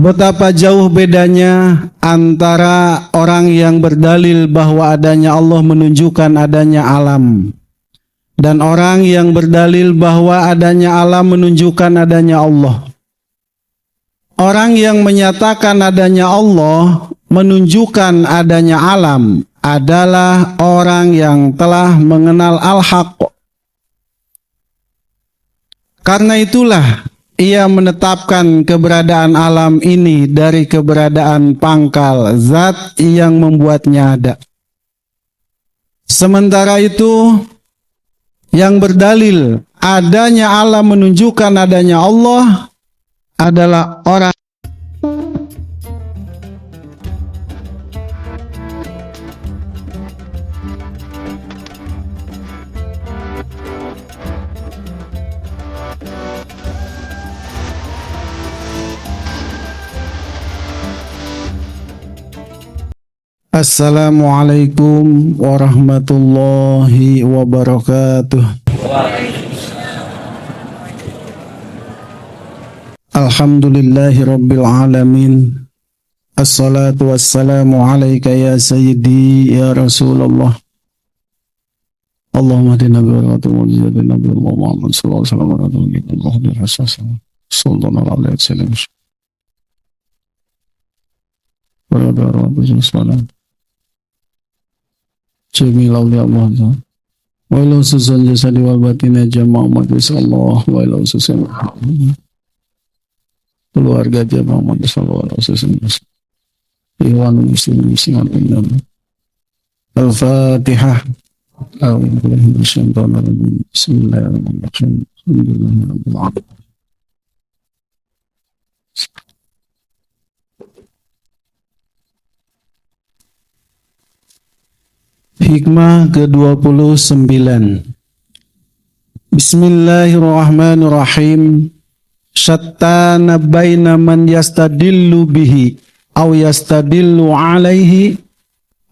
Betapa jauh bedanya antara orang yang berdalil bahwa adanya Allah menunjukkan adanya alam, dan orang yang berdalil bahwa adanya alam menunjukkan adanya Allah. Orang yang menyatakan adanya Allah menunjukkan adanya alam adalah orang yang telah mengenal al-haq. Karena itulah ia menetapkan keberadaan alam ini dari keberadaan pangkal zat yang membuatnya ada. Sementara itu, yang berdalil adanya alam menunjukkan adanya Allah adalah orang Assalamualaikum warahmatullahi wabarakatuh. Alhamdulillahi rabbil alamin. Assalatu wassalamu alaika ya sayyidi ya Rasulullah. Allahumma hadina bi rahmatika wa zidna bi Muhammad sallallahu alaihi wasallam. Sallallahu alaihi wasallam. Jami'il ya Allah. Wa ila ususan jasadi wal batina jama'a umat sallallahu wa ila ususan keluarga jama'a umat sallallahu wa ususan iwan muslimin muslimat. Al-Fatihah. Bismillahirrahmanirrahim. Hikmah ke-29. Bismillahirrahmanirrahim. Syattana baina man yastadillu bihi aw yastadillu alaihi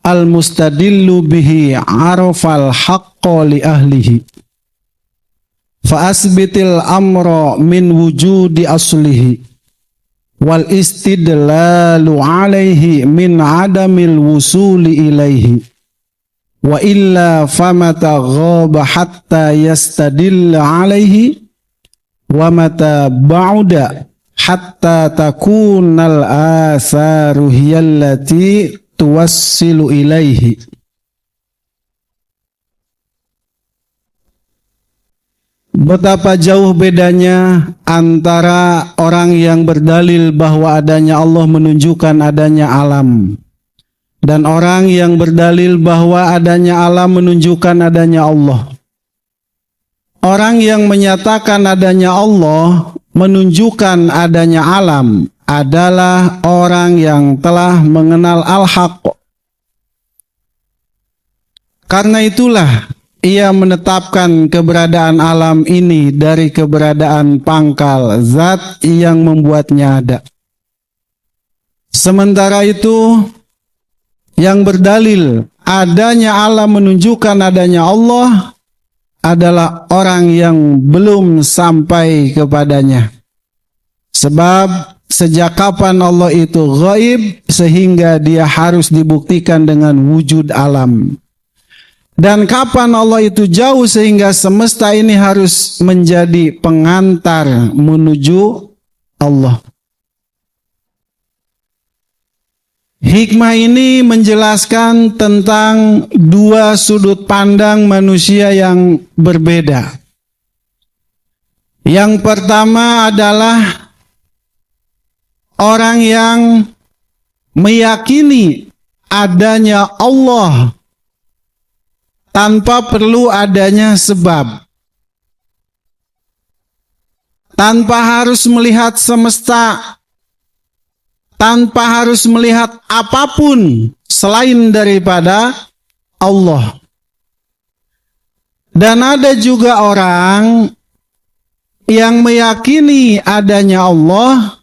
al-mustadillu bihi arafal haqqa li ahlihi fa asbitil amra min wujudi aslihi wal istidlalu alaihi min adamil wusuli ilaihi wa illa famata ghaba hatta yastadilla alaihi wa mata ba'uda hatta takunal atharu hiyallati tuwassilu ilaihi. Betapa jauh bedanya antara orang yang berdalil bahwa adanya Allah menunjukkan adanya alam, dan orang yang berdalil bahwa adanya alam menunjukkan adanya Allah. Orang yang menyatakan adanya Allah menunjukkan adanya alam adalah orang yang telah mengenal al-haq. Karena itulah ia menetapkan keberadaan alam ini dari keberadaan pangkal zat yang membuatnya ada. Sementara itu, yang berdalil adanya alam menunjukkan adanya Allah adalah orang yang belum sampai kepadanya. Sebab sejak kapan Allah itu ghaib sehingga dia harus dibuktikan dengan wujud alam. Dan kapan Allah itu jauh sehingga semesta ini harus menjadi pengantar menuju Allah. Hikmah ini menjelaskan tentang dua sudut pandang manusia yang berbeda. Yang pertama adalah orang yang meyakini adanya Allah tanpa perlu adanya sebab, tanpa harus melihat semesta, tanpa harus melihat apapun selain daripada Allah. Dan ada juga orang yang meyakini adanya Allah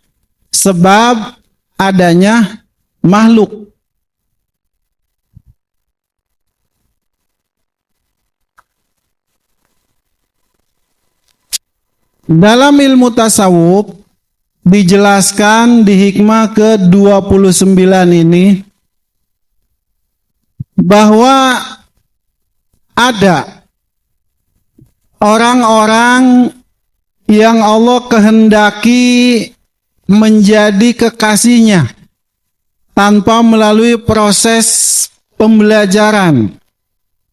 sebab adanya makhluk. Dalam ilmu tasawuf dijelaskan di hikmah ke-29 ini bahwa ada orang-orang yang Allah kehendaki menjadi kekasihnya tanpa melalui proses pembelajaran,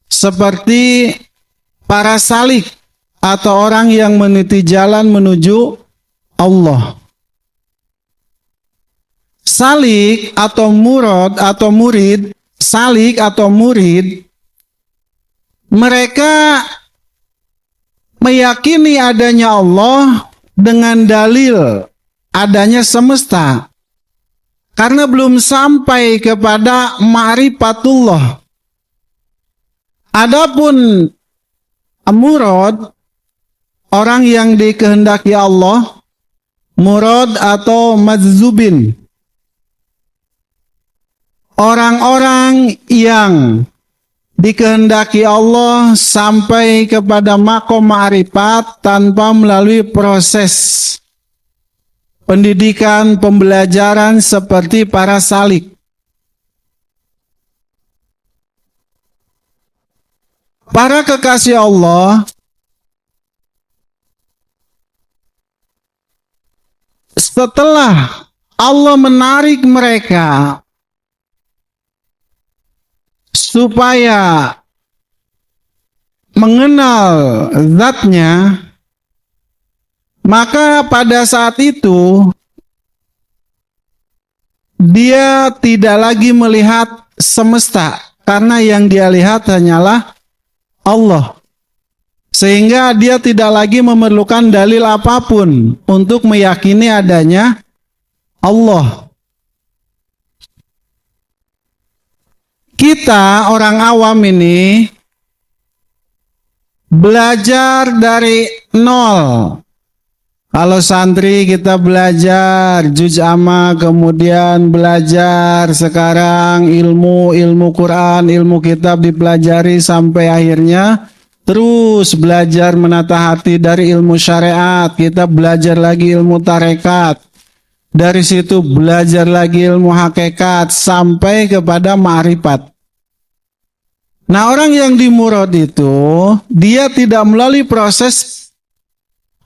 seperti para salik atau orang yang meniti jalan menuju Allah. Salik atau murad atau murid, salik atau murid, mereka meyakini adanya Allah dengan dalil adanya semesta, karena belum sampai kepada ma'rifatullah. Adapun murad, orang yang dikehendaki Allah, murad atau madzubin, orang-orang yang dikehendaki Allah sampai kepada makom ma'rifat tanpa melalui proses pendidikan, pembelajaran seperti para salik. Para kekasih Allah setelah Allah menarik mereka supaya mengenal zatnya, maka pada saat itu dia tidak lagi melihat semesta, karena yang dia lihat hanyalah Allah. Sehingga dia tidak lagi memerlukan dalil apapun untuk meyakini adanya Allah. Kita orang awam ini belajar dari nol. Kalau santri kita belajar juz amma, kemudian belajar sekarang ilmu Quran, ilmu kitab dipelajari sampai akhirnya terus belajar menata hati dari ilmu syariat, kita belajar lagi ilmu tarekat. Dari situ belajar lagi ilmu hakikat sampai kepada ma'rifat. Nah, orang yang dimurad itu dia tidak melalui proses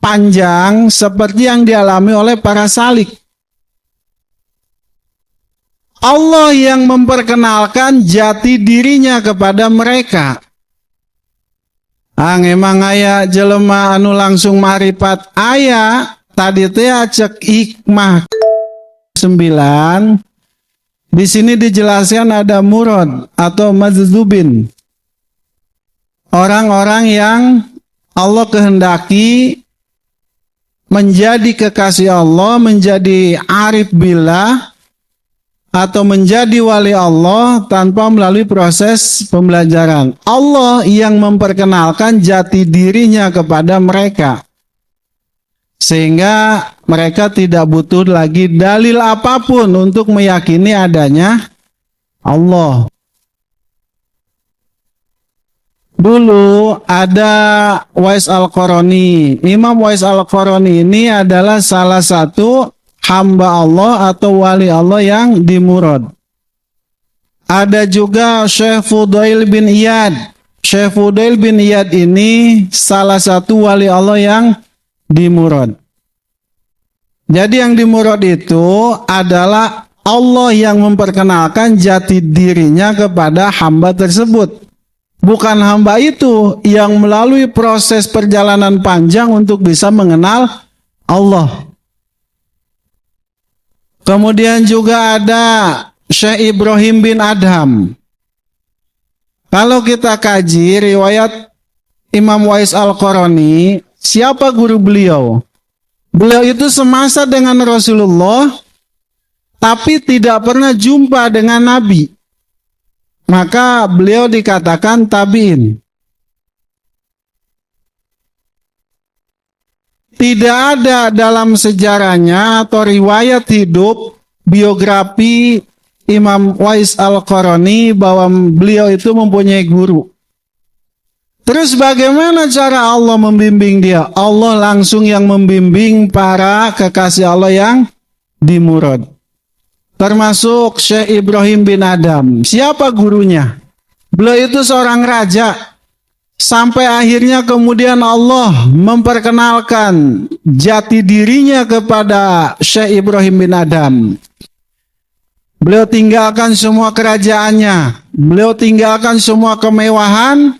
panjang seperti yang dialami oleh para salik. Allah yang memperkenalkan jati dirinya kepada mereka. Emang aya jelema anu langsung ma'rifat aya. Tadi teh cek hikmah 9. Di sini dijelaskan ada murad atau madzubin. Orang-orang yang Allah kehendaki menjadi kekasih Allah, menjadi arif billah atau menjadi wali Allah tanpa melalui proses pembelajaran. Allah yang memperkenalkan jati dirinya kepada mereka. Sehingga mereka tidak butuh lagi dalil apapun untuk meyakini adanya Allah. Dulu ada Wais Al-Qarani. Imam Wais Al-Qarani ini adalah salah satu hamba Allah atau wali Allah yang dimurad. Ada juga Syekh Fudail bin Iyad. Syekh Fudail bin Iyad ini salah satu wali Allah yang dimurad. Jadi yang dimurad itu adalah Allah yang memperkenalkan jati dirinya kepada hamba tersebut. Bukan hamba itu yang melalui proses perjalanan panjang untuk bisa mengenal Allah. Kemudian juga ada Syekh Ibrahim bin Adham. Kalau kita kaji riwayat Imam Wais Al-Qarani, siapa guru beliau? Beliau itu semasa dengan Rasulullah, tapi tidak pernah jumpa dengan Nabi. Maka beliau dikatakan tabi'in. Tidak ada dalam sejarahnya atau riwayat hidup, biografi Imam Wais Al-Qarani bahwa beliau itu mempunyai guru. Terus bagaimana cara Allah membimbing dia? Allah langsung yang membimbing para kekasih Allah yang dimurad. Termasuk Syekh Ibrahim bin Adam. Siapa gurunya? Beliau itu seorang raja. Sampai akhirnya kemudian Allah memperkenalkan jati dirinya kepada Syekh Ibrahim bin Adam. Beliau tinggalkan semua kerajaannya. Beliau tinggalkan semua kemewahan.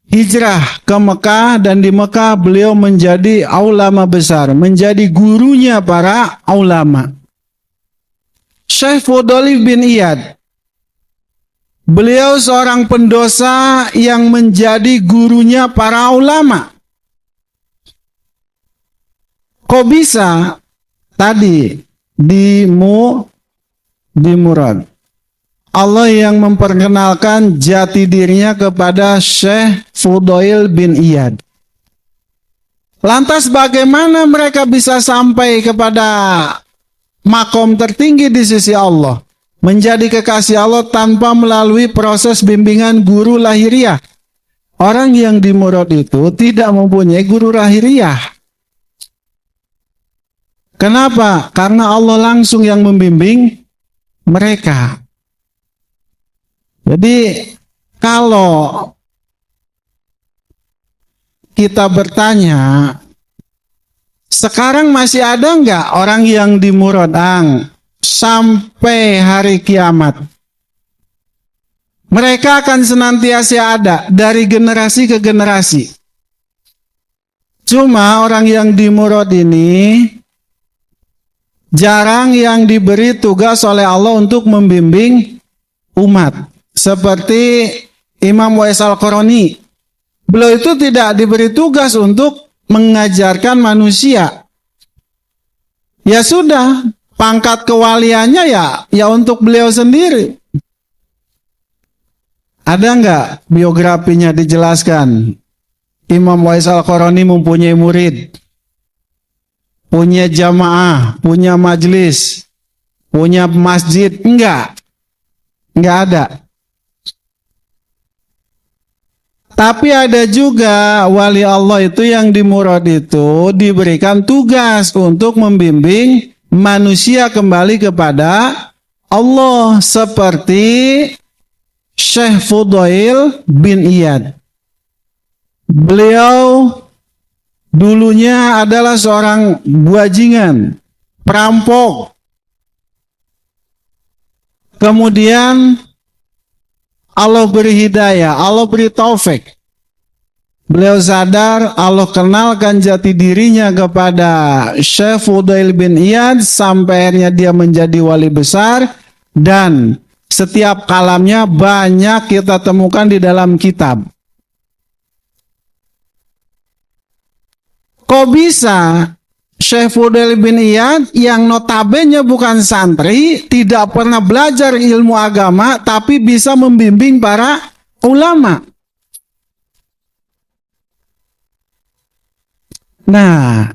Hijrah ke Mekah, dan di Mekah beliau menjadi ulama besar, menjadi gurunya para ulama. Syekh Fudail bin Iyad, beliau seorang pendosa yang menjadi gurunya para ulama. Kok bisa tadi dimurad? Allah yang memperkenalkan jati dirinya kepada Syekh Fudail bin Iyad. Lantas bagaimana mereka bisa sampai kepada makom tertinggi di sisi Allah, menjadi kekasih Allah tanpa melalui proses bimbingan guru lahiriah? Orang yang dimurad itu tidak mempunyai guru lahiriah. Kenapa? Karena Allah langsung yang membimbing mereka. Jadi kalau kita bertanya, sekarang masih ada nggak orang yang dimurad sampai hari kiamat? Mereka akan senantiasa ada dari generasi ke generasi. Cuma orang yang dimurad ini jarang yang diberi tugas oleh Allah untuk membimbing umat. Seperti Imam Uwais Al-Qarani, beliau itu tidak diberi tugas untuk mengajarkan manusia. Ya sudah, pangkat kewaliannya ya untuk beliau sendiri. Ada nggak biografinya dijelaskan? Imam Uwais Al-Qarani mempunyai murid, punya jamaah, punya majelis, punya masjid? Enggak ada. Tapi ada juga wali Allah itu yang dimurad itu diberikan tugas untuk membimbing manusia kembali kepada Allah, seperti Syekh Fudail bin Iyad. Beliau dulunya adalah seorang bajingan, perampok. Kemudian Allah beri hidayah, Allah beri taufik. Beliau sadar, Allah kenalkan jati dirinya kepada Syekh Fudail bin Iyad sampai akhirnya dia menjadi wali besar, dan setiap kalamnya banyak kita temukan di dalam kitab. Kok bisa Syekh Fudail bin Iyad yang notabene bukan santri, tidak pernah belajar ilmu agama, tapi bisa membimbing para ulama? Nah,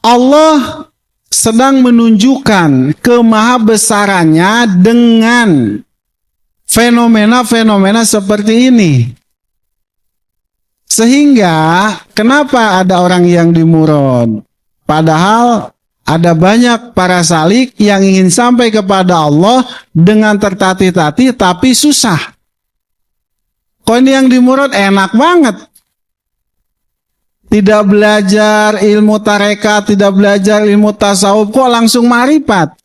Allah sedang menunjukkan kemahabesarannya dengan fenomena-fenomena seperti ini. Sehingga kenapa ada orang yang dimurad? Padahal ada banyak para salik yang ingin sampai kepada Allah dengan tertatih-tatih tapi susah. Kok ini yang dimurad enak banget? Tidak belajar ilmu tarekat, tidak belajar ilmu tasawuf, kok langsung ma'rifat?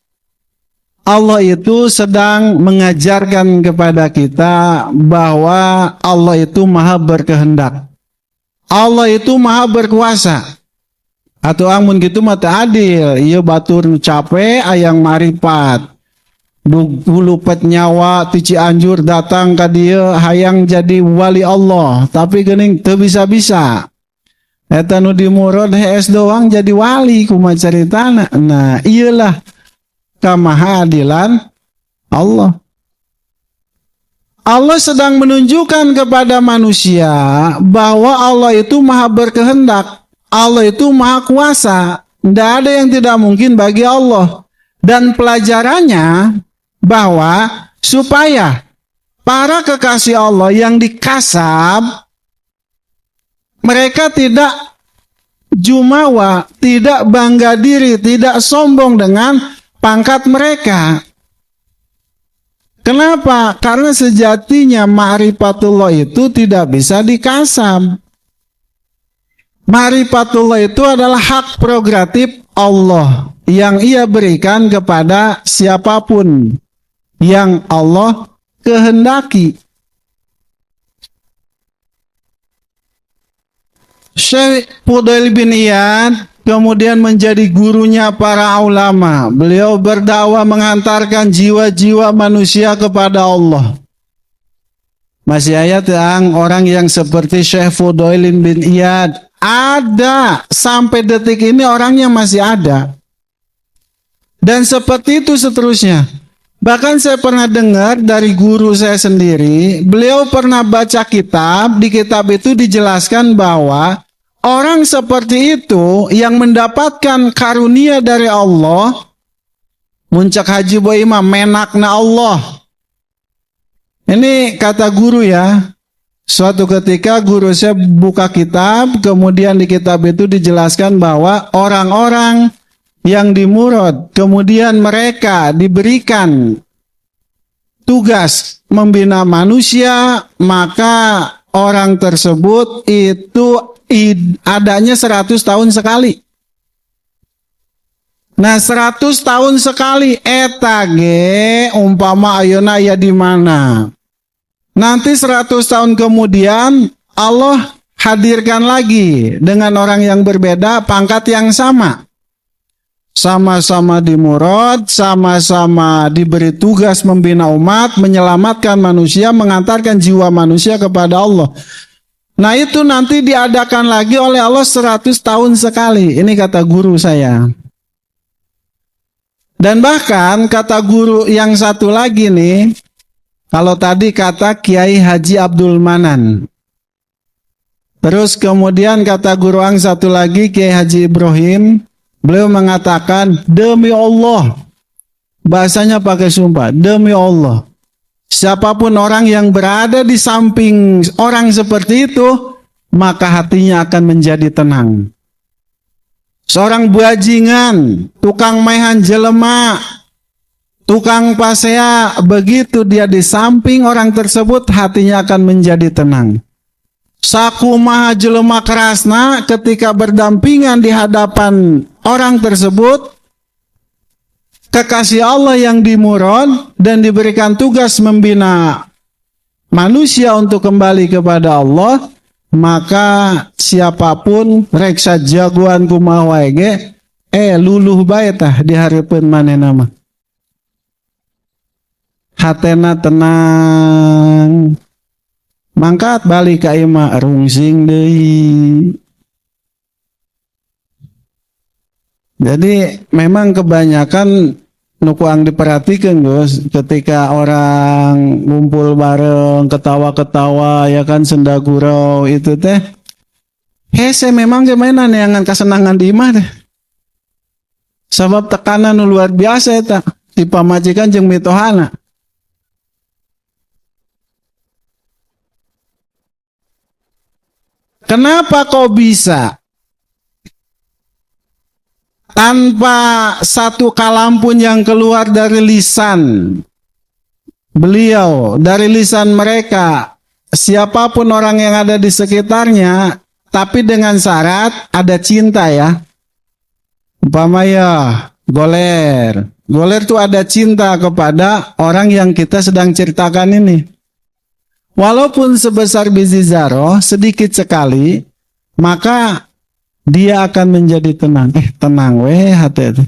Allah itu sedang mengajarkan kepada kita bahwa Allah itu maha berkehendak. Allah itu maha berkuasa. Atau amun gitu mata adil, iya batur capek ayang marifat. Dulu pet nyawa tici anjur datang ke dia hayang jadi wali Allah, tapi gening teu bisa-bisa. Eta nu dimurad HS doang jadi wali kumaha caritana. Nah, iyalah kamahaadilan Allah. Allah sedang menunjukkan kepada manusia bahwa Allah itu maha berkehendak. Allah itu maha kuasa, tidak ada yang tidak mungkin bagi Allah. Dan pelajarannya bahwa supaya para kekasih Allah yang dikasab Mereka tidak jumawa, tidak bangga diri, tidak sombong dengan pangkat mereka. Kenapa? Karena sejatinya ma'rifatullah itu tidak bisa dikasam. Ma'rifatullah itu adalah hak prerogatif Allah yang Ia berikan kepada siapapun yang Allah kehendaki. Syekh Fudail bin Iyad kemudian menjadi gurunya para ulama. Beliau berdakwah menghantarkan jiwa-jiwa manusia kepada Allah. Masih ayat yang orang yang seperti Syekh Fudail bin Iyad ada sampai detik ini, orangnya masih ada. Dan seperti itu seterusnya. Bahkan saya pernah dengar dari guru saya sendiri, beliau pernah baca kitab, di kitab itu dijelaskan bahwa orang seperti itu yang mendapatkan karunia dari Allah, muncak haji boy imam menakna Allah. Ini kata guru ya. Suatu ketika guru saya buka kitab, kemudian di kitab itu dijelaskan bahwa orang-orang yang dimurad, kemudian mereka diberikan tugas membina manusia, maka orang tersebut itu adanya 100 tahun sekali. Nah 100 tahun sekali, etage umpama ayeuna ya di mana? Nanti 100 tahun kemudian Allah hadirkan lagi dengan orang yang berbeda, pangkat yang sama. Sama-sama dimurad, sama-sama diberi tugas membina umat, menyelamatkan manusia, mengantarkan jiwa manusia kepada Allah. Nah itu nanti diadakan lagi oleh Allah 100 tahun sekali. Ini kata guru saya. Dan bahkan kata guru yang satu lagi nih, kalau tadi kata Kiai Haji Abdul Manan. Terus kemudian kata guru yang satu lagi Kiai Haji Ibrahim, beliau mengatakan demi Allah. Bahasanya pakai sumpah, demi Allah. Siapapun orang yang berada di samping orang seperti itu, maka hatinya akan menjadi tenang. Seorang bajingan, tukang maihan jelema, tukang pasea, begitu dia di samping orang tersebut, hatinya akan menjadi tenang. Sakumaha jelema kerasna, ketika berdampingan di hadapan orang tersebut, kekasih Allah yang dimurad dan diberikan tugas membina manusia untuk kembali kepada Allah, maka siapapun reksa jagoan kumaha wae ge luluh bae tah di hareupeun manehna mah. Hatena tenang, mangkat balik ka ieu mah rungsing deui. Jadi memang kebanyakan nukuang diperhatikan Gus, ketika orang ngumpul bareng, ketawa-ketawa ya kan, senda gurau itu teh hese memang gimana nih yang kesenangan di imah teh. Sebab tekanan luar biasa eta di pamajikan jeung mitohana. Kenapa kok bisa? Tanpa satu kalam pun yang keluar dari lisan beliau, dari lisan mereka, siapapun orang yang ada di sekitarnya, tapi dengan syarat ada cinta ya. Umpama ya, goler itu ada cinta kepada orang yang kita sedang ceritakan ini. Walaupun sebesar biji zarah, sedikit sekali, maka dia akan menjadi tenang. Tenang weh hati.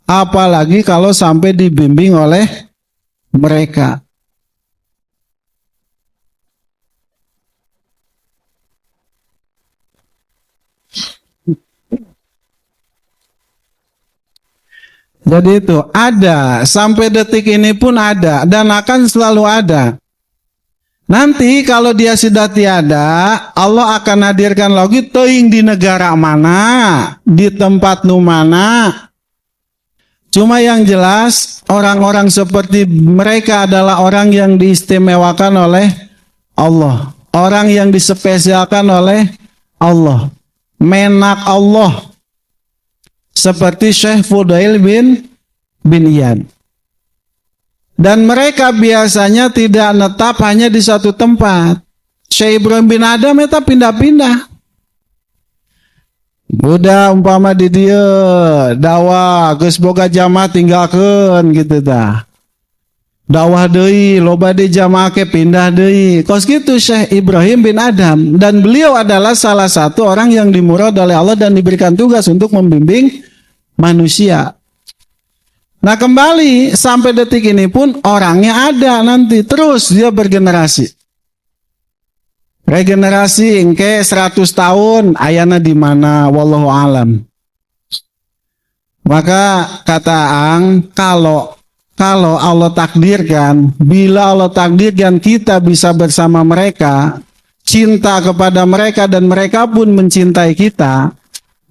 Apalagi kalau sampai dibimbing oleh mereka. Jadi itu ada, sampai detik ini pun ada dan akan selalu ada. Nanti kalau dia sudah tiada, Allah akan hadirkan lagi teuing di negara mana, di tempat nu mana. Cuma yang jelas orang-orang seperti mereka adalah orang yang diistimewakan oleh Allah, orang yang dispesialkan oleh Allah, menak Allah, seperti Syekh Fudail bin Iyad. Dan mereka biasanya tidak netap hanya di satu tempat. Syekh Ibrahim bin Adam itu pindah-pindah. Budak umpama di dia dakwah geus boga jamaah tinggalkeun gitu tah. Dakwah deui loba di jamaah ke pindah deui. Kos gitu Syekh Ibrahim bin Adam, dan beliau adalah salah satu orang yang dimurad oleh Allah dan diberikan tugas untuk membimbing manusia. Nah kembali sampai detik ini pun orangnya ada nanti terus dia bergenerasi. Regenerasi engke 100 tahun ayana di mana wallahu alam. Maka kata Ang, kalau Allah takdirkan, bila Allah takdirkan kita bisa bersama mereka, cinta kepada mereka dan mereka pun mencintai kita,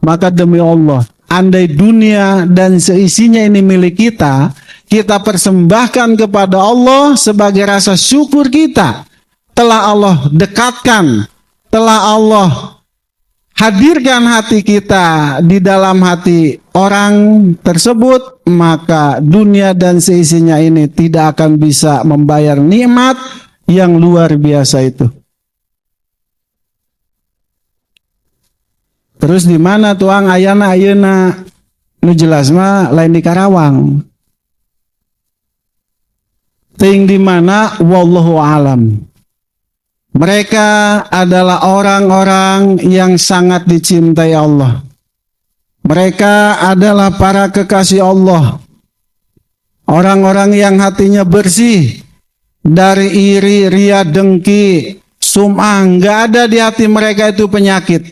maka demi Allah, andai dunia dan seisinya ini milik kita, kita persembahkan kepada Allah sebagai rasa syukur kita. Telah Allah dekatkan, telah Allah hadirkan hati kita di dalam hati orang tersebut, maka dunia dan seisinya ini tidak akan bisa membayar nikmat yang luar biasa itu. Terus di mana tuang ayana ayeuna nu jelas mah lain di Karawang. Ting di mana wallahu alam. Mereka adalah orang-orang yang sangat dicintai Allah. Mereka adalah para kekasih Allah. Orang-orang yang hatinya bersih dari iri, ria, dengki, sum'ah. Enggak ada di hati mereka itu penyakit.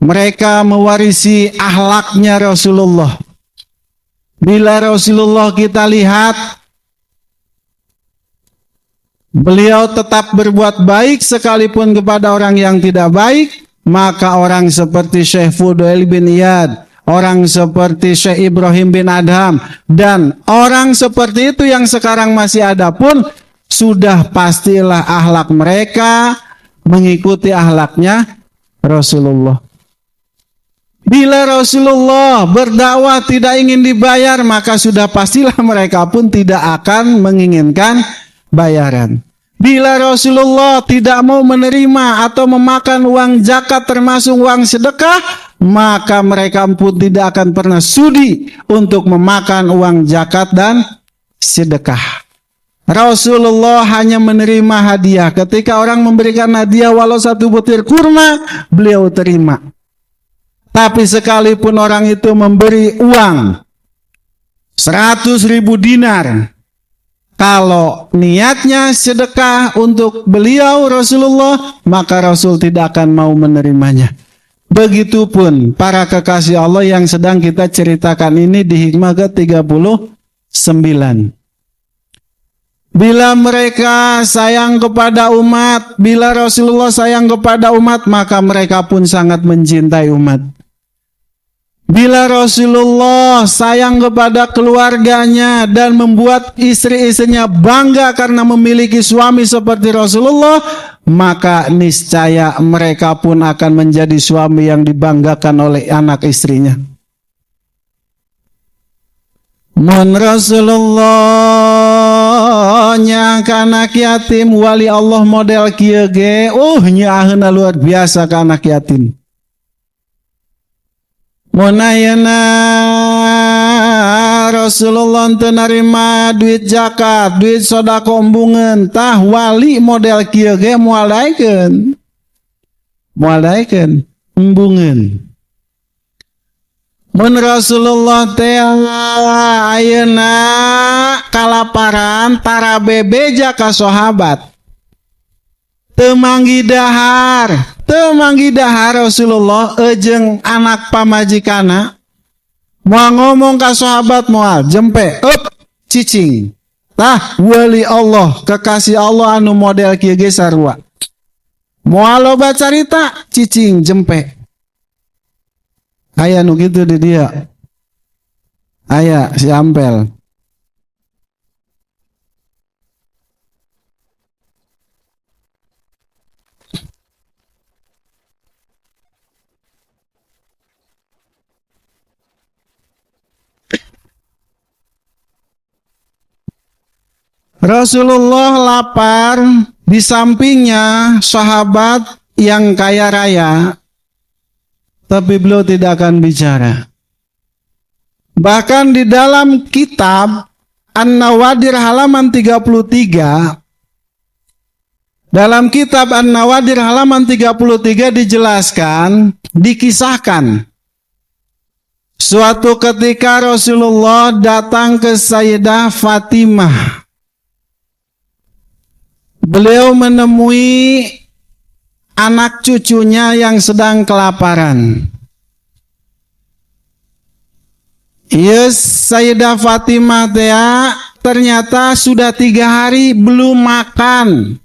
Mereka mewarisi akhlaknya Rasulullah. Bila Rasulullah kita lihat, beliau tetap berbuat baik sekalipun kepada orang yang tidak baik, maka orang seperti Syekh Fudail bin Iyad, orang seperti Syekh Ibrahim bin Adham, dan orang seperti itu yang sekarang masih ada pun, sudah pastilah akhlak mereka mengikuti akhlaknya Rasulullah. Bila Rasulullah berdakwah tidak ingin dibayar, maka sudah pastilah mereka pun tidak akan menginginkan bayaran. Bila Rasulullah tidak mau menerima atau memakan uang zakat termasuk uang sedekah, maka mereka pun tidak akan pernah sudi untuk memakan uang zakat dan sedekah. Rasulullah hanya menerima hadiah. Ketika orang memberikan hadiah walau 1 butir kurma, beliau terima. Tapi sekalipun orang itu memberi uang 100.000 dinar, kalau niatnya sedekah untuk beliau Rasulullah, maka Rasul tidak akan mau menerimanya. Begitupun para kekasih Allah yang sedang kita ceritakan ini di hikmah ke-39. Bila mereka sayang kepada umat, bila Rasulullah sayang kepada umat, maka mereka pun sangat mencintai umat. Bila Rasulullah sayang kepada keluarganya dan membuat istri-istrinya bangga karena memiliki suami seperti Rasulullah, maka niscaya mereka pun akan menjadi suami yang dibanggakan oleh anak istrinya. Mun Rasulullah nya anak yatim, wali Allah model kieu ge, nyaahna luar biasa ke anak yatim. Munayana Rasulullah teu narima duit zakat, duit sodako embungeun, tah wali model kieu ge moal daekeun embungeun. Mun Rasulullah teh ayeuna kalaparan tara bebeja ka sahabat, teu manggi dahar Rasulullah jeung anak pamajikana, moal ngomong ka sahabat moal jempe cicing, tah wali Allah kekasih Allah anu model kieu ge sarua, moal loba carita cicing jempe. Aya nu kitu di dia, aya si Ampel. Rasulullah lapar, di sampingnya sahabat yang kaya raya, tapi beliau tidak akan bicara. Bahkan di dalam kitab An-Nawadir halaman 33, dalam kitab An-Nawadir halaman 33 dijelaskan, dikisahkan, suatu ketika Rasulullah datang ke Sayyidah Fatimah. Beliau menemui anak cucunya yang sedang kelaparan. Yes, Sayyidah Fatimah ternyata sudah 3 hari belum makan.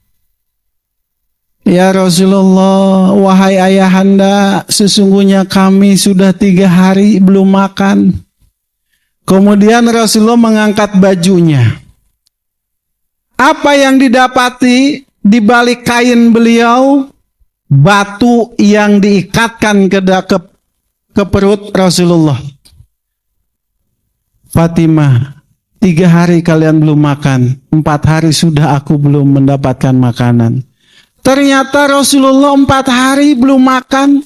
Ya Rasulullah, wahai ayahanda, sesungguhnya kami sudah 3 hari belum makan. Kemudian Rasulullah mengangkat bajunya. Apa yang didapati di balik kain beliau? Batu yang diikatkan ke perut Rasulullah. Fatimah, 3 hari kalian belum makan, 4 hari sudah aku belum mendapatkan makanan. Ternyata Rasulullah 4 hari belum makan.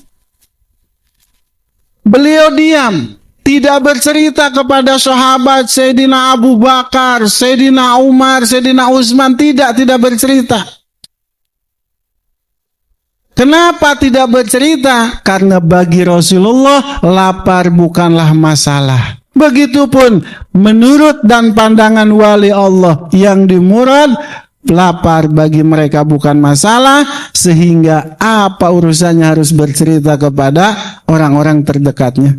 Beliau diam, tidak bercerita kepada sahabat Sayyidina Abu Bakar, Sayyidina Umar, Sayyidina Utsman, tidak bercerita. Kenapa tidak bercerita? Karena bagi Rasulullah lapar bukanlah masalah. Begitupun menurut dan pandangan wali Allah yang dimurad, lapar bagi mereka bukan masalah, sehingga apa urusannya harus bercerita kepada orang-orang terdekatnya.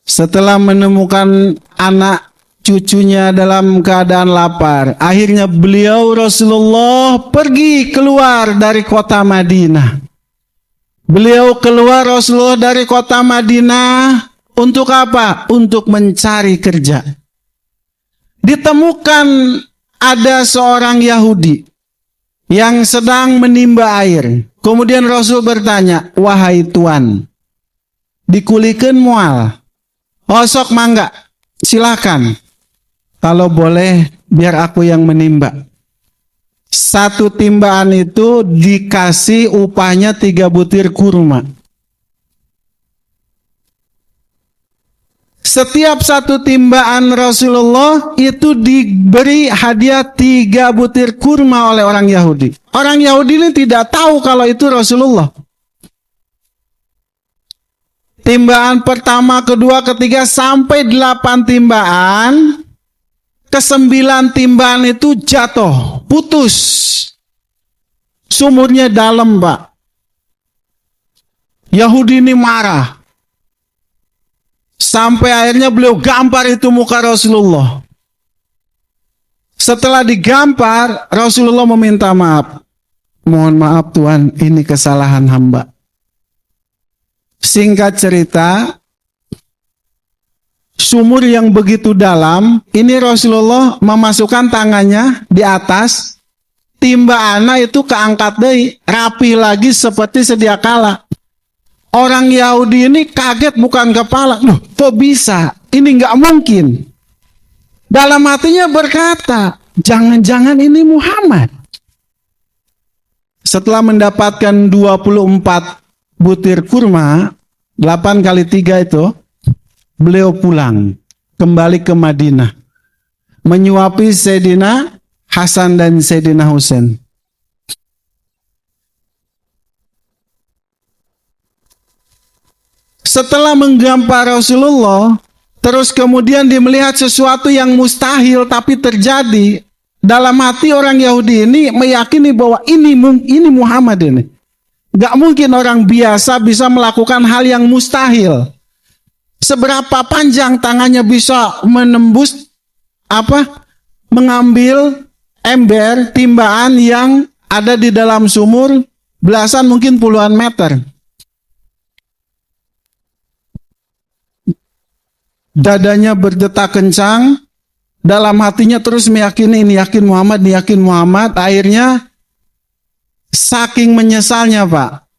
Setelah menemukan anak cucunya dalam keadaan lapar, akhirnya beliau Rasulullah pergi keluar dari kota Madinah. Beliau keluar Rasulullah dari kota Madinah untuk apa? Untuk mencari kerja. Ditemukan ada seorang Yahudi yang sedang menimba air. Kemudian Rasul bertanya, wahai Tuan, dikulikeun moal. Oh sok mangga, silakan. Kalau boleh biar aku yang menimba. 1 timbaan itu dikasih upahnya 3 butir kurma. Setiap 1 timbaan Rasulullah itu diberi hadiah 3 butir kurma oleh orang Yahudi. Orang Yahudi ini tidak tahu kalau itu Rasulullah. Timbaan pertama, kedua, ketiga, sampai 8 timbaan. Ke-9 timbaan itu jatuh, putus. Sumurnya dalam, Pak. Yahudi ini marah. Sampai akhirnya beliau gampar itu muka Rasulullah. Setelah digampar, Rasulullah meminta maaf. Mohon maaf Tuhan, ini kesalahan hamba. Singkat cerita, sumur yang begitu dalam, ini Rasulullah memasukkan tangannya di atas, timba anak itu keangkat deh, rapi lagi seperti sedia kala. Orang Yahudi ini kaget bukan kepala, loh kok bisa? Ini nggak mungkin. Dalam hatinya berkata, jangan-jangan ini Muhammad. Setelah mendapatkan 24 butir kurma, 8 kali 3 itu, beliau pulang, kembali ke Madinah, menyuapi Sayyidina Hasan dan Sayyidina Husain. Setelah menggampar Rasulullah, terus kemudian dia melihat sesuatu yang mustahil tapi terjadi. Dalam hati orang Yahudi ini meyakini bahwa ini Muhammad ini. Gak mungkin orang biasa bisa melakukan hal yang mustahil. Seberapa panjang tangannya bisa menembus mengambil ember timbaan yang ada di dalam sumur belasan mungkin puluhan meter. Dadanya berdetak kencang, dalam hatinya terus meyakini ini yakin Muhammad. Akhirnya saking menyesalnya, Pak,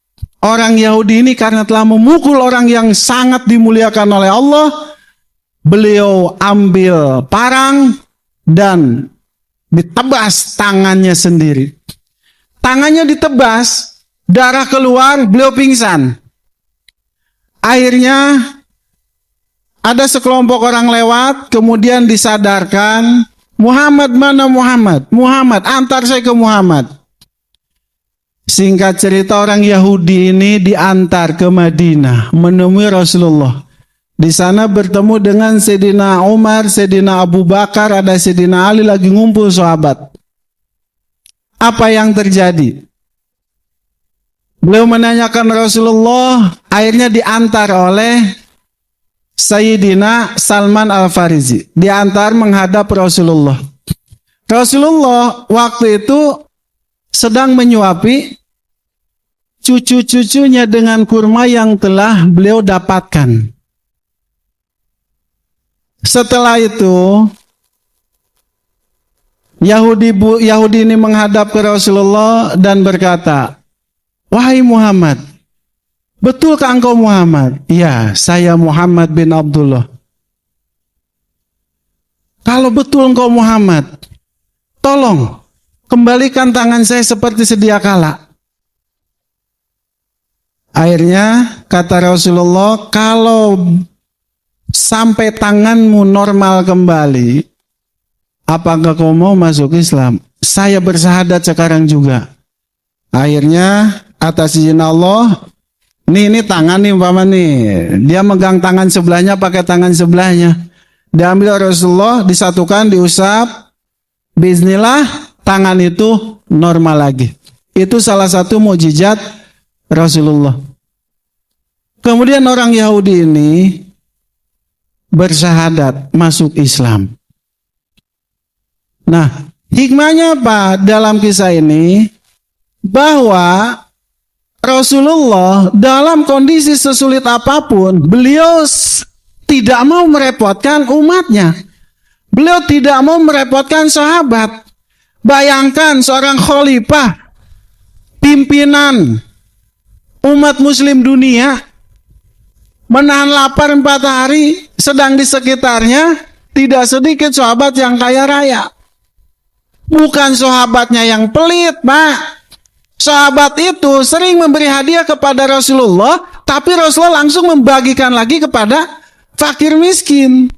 orang Yahudi ini karena telah memukul orang yang sangat dimuliakan oleh Allah, beliau ambil parang dan ditebas tangannya sendiri. Tangannya ditebas, darah keluar, beliau pingsan. Akhirnya ada sekelompok orang lewat, kemudian disadarkan, Muhammad mana Muhammad? Muhammad, antar saya ke Muhammad. Singkat cerita, orang Yahudi ini diantar ke Madinah menemui Rasulullah. Di sana bertemu dengan Sayyidina Umar, Sayyidina Abu Bakar, ada Sayyidina Ali lagi ngumpul sahabat. Apa yang terjadi? Beliau menanyakan Rasulullah, akhirnya diantar oleh Sayyidina Salman Al-Farisi. Diantar menghadap Rasulullah. Rasulullah waktu itu sedang menyuapi cucu-cucunya dengan kurma yang telah beliau dapatkan. Setelah itu, Yahudi ini menghadap ke Rasulullah dan berkata, wahai Muhammad, betulkah engkau Muhammad? Ya, saya Muhammad bin Abdullah. Kalau betul engkau Muhammad, tolong kembalikan tangan saya seperti sedia kala. Akhirnya kata Rasulullah, kalau sampai tanganmu normal kembali, apakah kau mau masuk Islam? Saya bersyahadat sekarang juga. Akhirnya atas izin Allah, ini tangan nih umpama nih, dia megang tangan sebelahnya pakai tangan sebelahnya. Diambil Rasulullah, disatukan, diusap, bismillah, tangan itu normal lagi. Itu salah satu mukjizat Rasulullah. Kemudian orang Yahudi ini bersyahadat masuk Islam. Nah, hikmahnya apa dalam kisah ini? Bahwa Rasulullah dalam kondisi sesulit apapun, beliau tidak mau merepotkan umatnya. Beliau tidak mau merepotkan sahabat. Bayangkan seorang khalifah, pimpinan umat muslim dunia, menahan lapar 4 hari, sedang di sekitarnya tidak sedikit sahabat yang kaya raya. Bukan sahabatnya yang pelit, Pak. Sahabat itu sering memberi hadiah kepada Rasulullah, tapi Rasulullah langsung membagikan lagi kepada fakir miskin.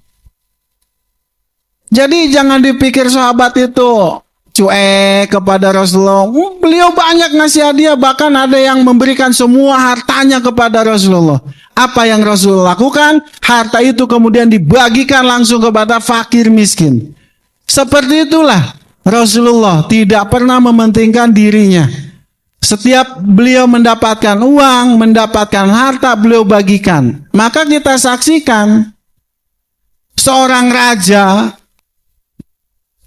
Jadi jangan dipikir sahabat itu cuek kepada Rasulullah. Beliau banyak ngasih hadiah, bahkan ada yang memberikan semua hartanya kepada Rasulullah. Apa yang Rasulullah lakukan? Harta itu kemudian dibagikan langsung kepada fakir miskin. Seperti itulah Rasulullah tidak pernah mementingkan dirinya. Setiap beliau mendapatkan uang, mendapatkan harta, beliau bagikan. Maka kita saksikan seorang raja,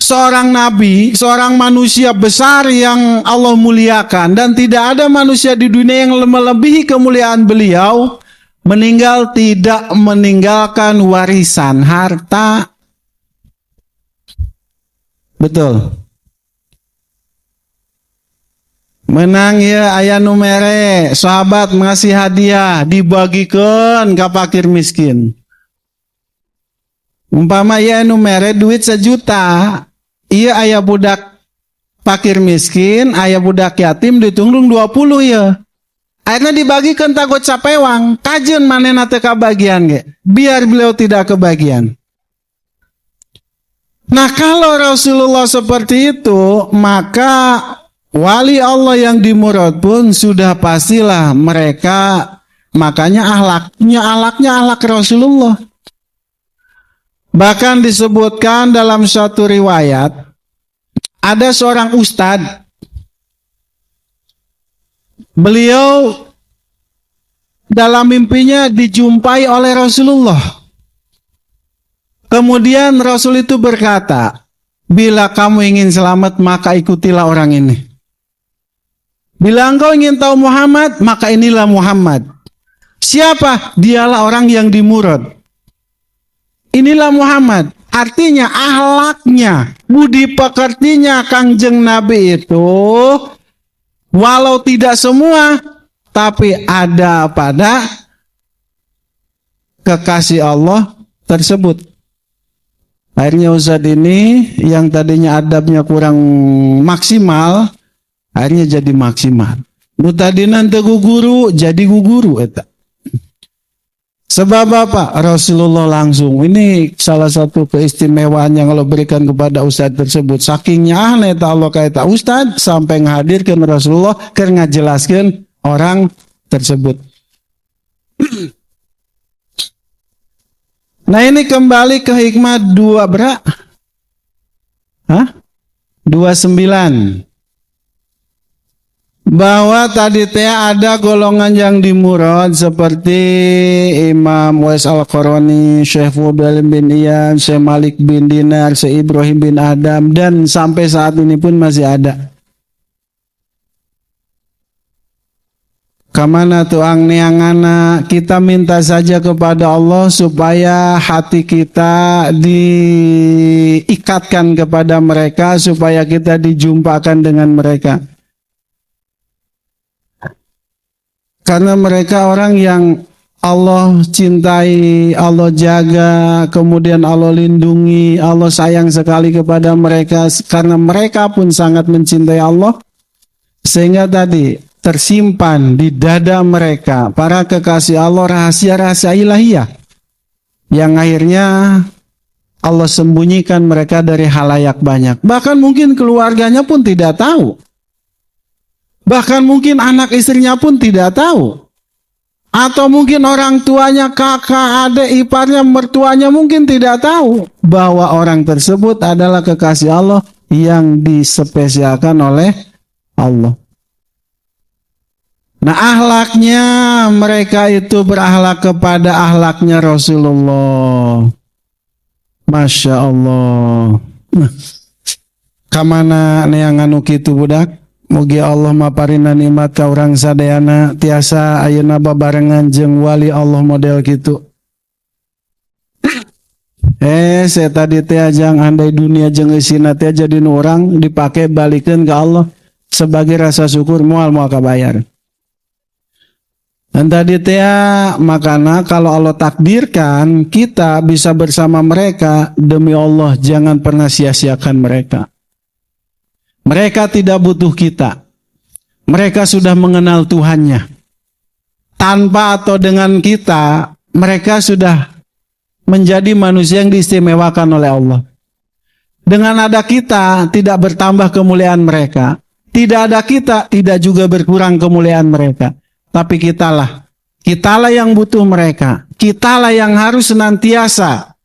seorang nabi, seorang manusia besar yang Allah muliakan, dan tidak ada manusia di dunia yang melebihi kemuliaan beliau, meninggal tidak meninggalkan warisan harta. Betul. Menang ya ayah numere, sahabat ngasih hadiah, dibagikan ke fakir miskin. Umpama ya numere duit 1 juta, iya ayah budak fakir miskin, ayah budak yatim ditunggung 20 ya. Akhirnya dibagikan takut capewang, kajen manena teka bagian ge, biar beliau tidak kebagian. Nah kalau Rasulullah seperti itu, maka wali Allah yang dimurad pun sudah pastilah mereka, makanya ahlaknya ahlak Rasulullah. Bahkan disebutkan dalam suatu riwayat, ada seorang ustadz, beliau dalam mimpinya dijumpai oleh Rasulullah. Kemudian Rasul itu berkata, bila kamu ingin selamat maka ikutilah orang ini. Bila engkau ingin tahu Muhammad, maka inilah Muhammad. Siapa? Dialah orang yang dimurad. Inilah Muhammad. Artinya akhlaknya, budi pekertinya Kangjeng Nabi itu, walau tidak semua, tapi ada pada kekasih Allah tersebut. Akhirnya Ustadz ini yang tadinya adabnya kurang maksimal, akhirnya jadi maksimal. Nu tadinan teu guguru jadi guguru eta. Sebab apa? Rasulullah langsung. Ini salah satu keistimewaan yang Allah berikan kepada Ustadz tersebut. Saking nyahna eta Allah ka eta Ustadz sampai ngahadirkeun Rasulullah keur ngajelaskeun orang tersebut. Nah ini kembali ke hikmah 2 berapa? 29. Bahwa tadi teh ada golongan yang dimurad seperti Imam Uwais Al-Qarani, Syekh Fudail bin Iyad, Syekh Malik bin Dinar, Syekh Ibrahim bin Adam, dan sampai saat ini pun masih ada. Kamana tuang neangana, kita minta saja kepada Allah supaya hati kita diikatkan kepada mereka, supaya kita dijumpakan dengan mereka. Karena mereka orang yang Allah cintai, Allah jaga, kemudian Allah lindungi, Allah sayang sekali kepada mereka, karena mereka pun sangat mencintai Allah, sehingga tadi tersimpan di dada mereka para kekasih Allah rahasia-rahasia ilahiyah yang akhirnya Allah sembunyikan mereka dari halayak banyak. Bahkan mungkin keluarganya pun tidak tahu. Bahkan mungkin anak istrinya pun tidak tahu. Atau mungkin orang tuanya, kakak, adik, iparnya, mertuanya mungkin tidak tahu bahwa orang tersebut adalah kekasih Allah yang dispesialkan oleh Allah. Nah, akhlaknya mereka itu berakhlak kepada akhlaknya Rasulullah. Masya Allah. Kamana neang anu kitu budak? Mugi Allah maparina nikmat ka urang sadayana tiasa ayeuna babarengan jeung wali Allah model kitu. Saya tadi teh ajang andai dunia jeung eusina teh jadi nu urang dipake balikeun ka Allah sebagai rasa syukur moal kabayar. Dan tadi teh makana kalau Allah takdirkan kita bisa bersama mereka, demi Allah jangan pernah sia-siakan mereka. Mereka tidak butuh kita. Mereka sudah mengenal Tuhannya. Tanpa atau dengan kita, mereka sudah menjadi manusia yang diistimewakan oleh Allah. Dengan ada kita, tidak bertambah kemuliaan mereka. Tidak ada kita, tidak juga berkurang kemuliaan mereka. Tapi kitalah yang butuh mereka. Kitalah yang harus senantiasa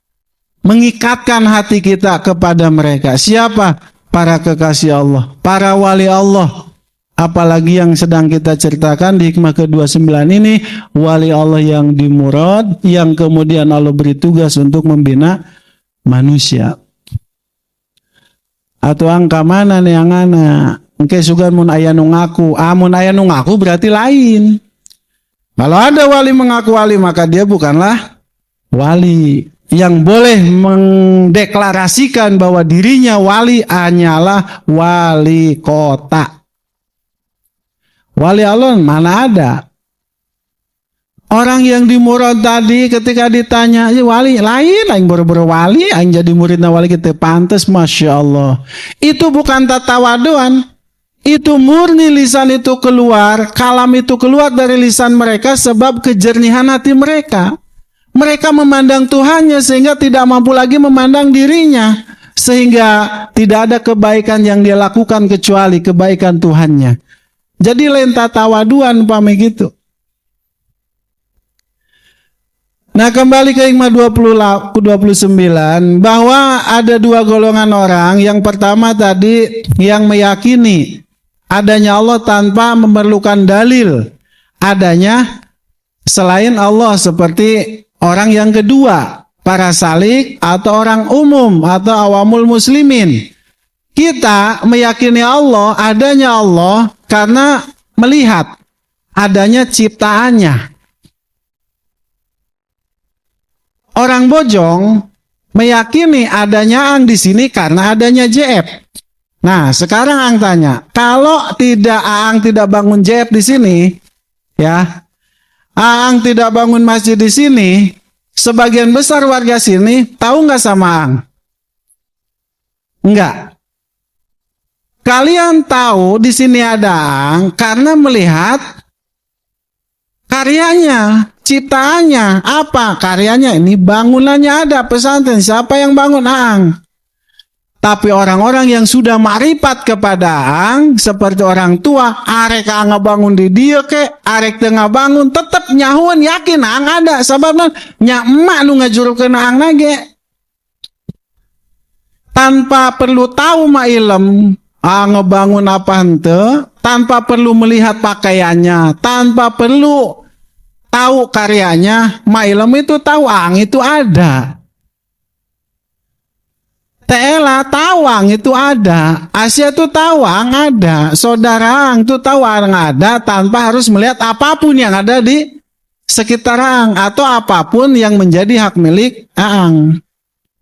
mengikatkan hati kita kepada mereka. Siapa? Para kekasih Allah, para wali Allah. Apalagi yang sedang kita ceritakan di hikmah ke-29 ini, wali Allah yang dimurad, yang kemudian Allah beri tugas untuk membina manusia. Atau angka mana nih yang anak? Engke sugan mun aya nu ngaku, mun aya nu ngaku berarti lain. Kalau ada wali mengaku wali maka dia bukanlah wali. Yang boleh mendeklarasikan bahwa dirinya wali hanyalah wali kota. Wali Allah mana ada? Orang yang dimurad tadi ketika ditanya, wali lain, aing baru wali, aing jadi muridna wali kita pantas, Masya Allah. Itu bukan tatawaduan. Itu murni lisan itu keluar, kalam itu keluar dari lisan mereka sebab kejernihan hati mereka. Mereka memandang Tuhannya sehingga tidak mampu lagi memandang dirinya. Sehingga tidak ada kebaikan yang dia lakukan kecuali kebaikan Tuhannya. Jadi lain tatawaduan pamit gitu. Nah kembali ke hikmah 29 bahwa ada dua golongan orang. Yang pertama tadi yang meyakini adanya Allah tanpa memerlukan dalil adanya selain Allah, seperti orang yang kedua, para salik atau orang umum atau awamul muslimin. Kita meyakini Allah, adanya Allah karena melihat adanya ciptaannya. Orang bojong meyakini adanya ang di sini karena adanya JF. Nah, sekarang ang tanya, kalau tidak Aang tidak bangun JF di sini, ya, Aang tidak bangun masjid di sini, sebagian besar warga sini tahu nggak sama Aang? Enggak. Kalian tahu di sini ada ang karena melihat karyanya, ciptaannya. Apa karyanya? Ini bangunannya ada pesantren. Siapa yang bangun? Ang. Tapi orang-orang yang sudah makrifat kepada ang, seperti orang tua, arek ang bangun di dia ke, arek tengah bangun, tetap nyahun yakin ang ada. Sebabnya nya emak nu ngajurukeun ang nage. Tanpa perlu tahu ma ilm, ngebangun apa hente, tanpa perlu melihat pakaiannya, tanpa perlu tahu karyanya, ma ilm itu tahu ang itu ada. Tela tawang itu ada, Asia itu tawang ada, saudara ang itu tawang ada tanpa harus melihat apapun yang ada di sekitar ang atau apapun yang menjadi hak milik ang.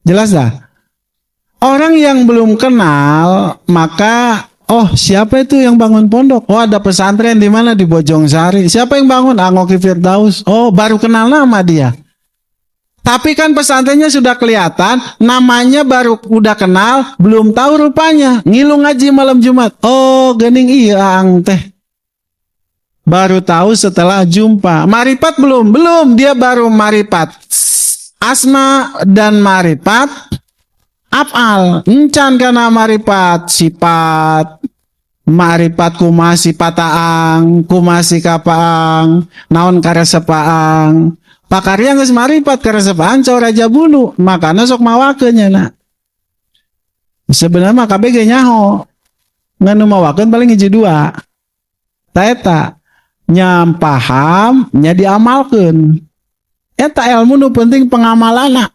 Jelas dah? Orang yang belum kenal, maka siapa itu yang bangun pondok? Oh, ada pesantren di mana? Di Bojongsari. Siapa yang bangun? Ngoki Firdaus. Oh, baru kenal nama dia. Tapi kan pesantrennya sudah kelihatan, namanya baru udah kenal, belum tahu rupanya. Ngilu ngaji malam Jumat. Oh, gening iya ang teh. Baru tahu setelah jumpa. Marifat belum? Belum, dia baru marifat. Asma dan marifat af'al, encan kana marifat sifat, marifat kumaha sifat aang, kumaha sikapaang, naon karesepaang. Pakarya geus marifat karesepaan cau raja bulu, makana sok mawakeun nya. Sebenarnya mah kabeh ge nyaho. Nganu mawakeun paling hiji dua. Ta eta nyam paham nya diamalkeun. Eta ilmu nu penting pengamalanna.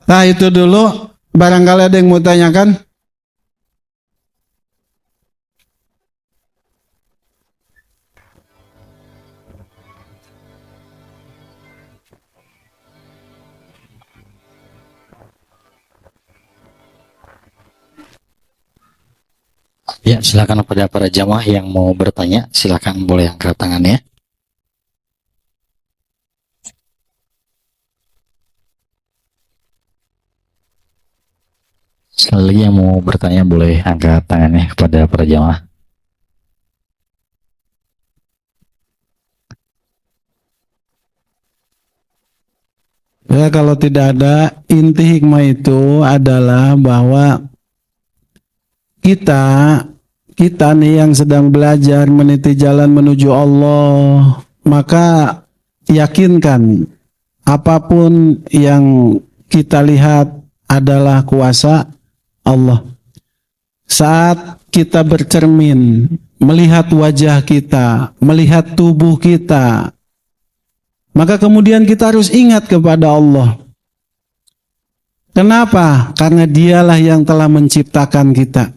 Nah itu dulu, barangkali ada yang mau tanyakan. Ya, silakan kepada para jamaah yang mau bertanya, silakan boleh angkat tangannya. Sekali lagi yang mau bertanya boleh angkat tangannya kepada para jamaah. Ya, kalau tidak ada, inti hikmah itu adalah bahwa kita nih yang sedang belajar meniti jalan menuju Allah, maka yakinkan apapun yang kita lihat adalah kuasa Allah. Saat kita bercermin, melihat wajah kita, melihat tubuh kita, maka kemudian kita harus ingat kepada Allah. Kenapa? Karena dialah yang telah menciptakan kita.